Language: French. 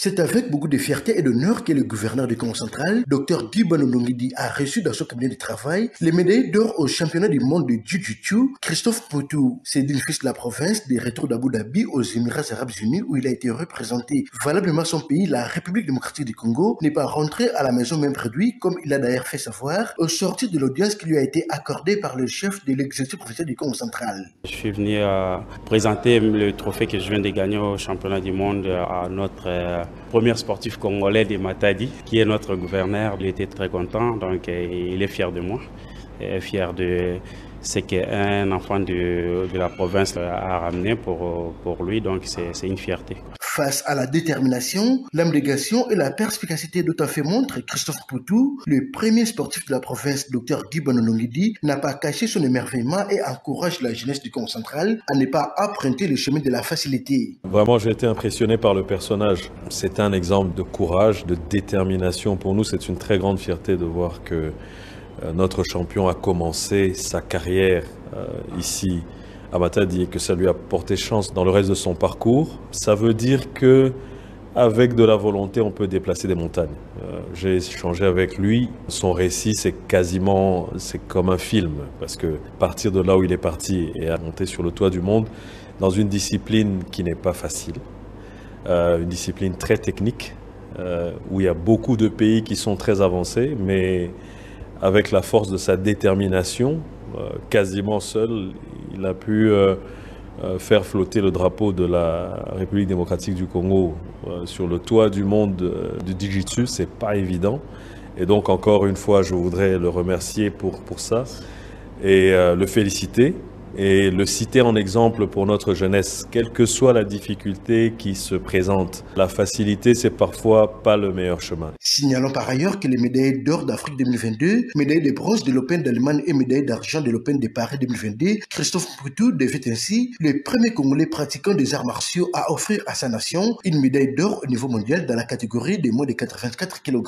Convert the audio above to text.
C'est avec beaucoup de fierté et d'honneur que le gouverneur du Congo central, Dr Guy Banondongidi, a reçu dans son cabinet de travail les médailles d'or au championnat du monde de Jiu-Jitsu. Christophe Poutou, c'est d'une fils de la province des retours d'Abu Dhabi aux Émirats Arabes Unis où il a été représenté valablement son pays, la République démocratique du Congo, n'est pas rentré à la maison même produit, comme il a d'ailleurs fait savoir, au sortir de l'audience qui lui a été accordée par le chef de l'exécutif provincial du Congo central. Je suis venu présenter le trophée que je viens de gagner au championnat du monde à notre premier sportif congolais de Matadi, qui est notre gouverneur. Il était très content, donc il est fier de moi, et fier de ce qu'un enfant de la province a ramené pour lui, donc c'est une fierté. Face à la détermination, l'abnégation et la perspicacité dont a fait montre Christophe Poutou, le premier sportif de la province, Dr Guy Banondongidi, n'a pas caché son émerveillement et encourage la jeunesse du Congo central à ne pas emprunter le chemin de la facilité. Vraiment, j'ai été impressionné par le personnage. C'est un exemple de courage, de détermination. Pour nous, c'est une très grande fierté de voir que notre champion a commencé sa carrière ici à Matadi et que ça lui a porté chance dans le reste de son parcours. Ça veut dire que avec de la volonté, on peut déplacer des montagnes. J'ai échangé avec lui. Son récit, c'est comme un film, parce que partir de là où il est parti et à monter sur le toit du monde dans une discipline qui n'est pas facile, une discipline très technique, où il y a beaucoup de pays qui sont très avancés, mais avec la force de sa détermination, quasiment seul, il a pu faire flotter le drapeau de la République démocratique du Congo sur le toit du monde du Jiu-Jitsu. C'est pas évident. Et donc encore une fois, je voudrais le remercier pour ça et le féliciter et le citer en exemple pour notre jeunesse, quelle que soit la difficulté qui se présente. La facilité, c'est parfois pas le meilleur chemin. Signalons par ailleurs que les médailles d'or d'Afrique 2022, médailles de bronze de l'Open d'Allemagne et médailles d'argent de l'Open de Paris 2022, Christophe Poutou devient ainsi le premier Congolais pratiquant des arts martiaux à offrir à sa nation une médaille d'or au niveau mondial dans la catégorie des moins de 84 kg.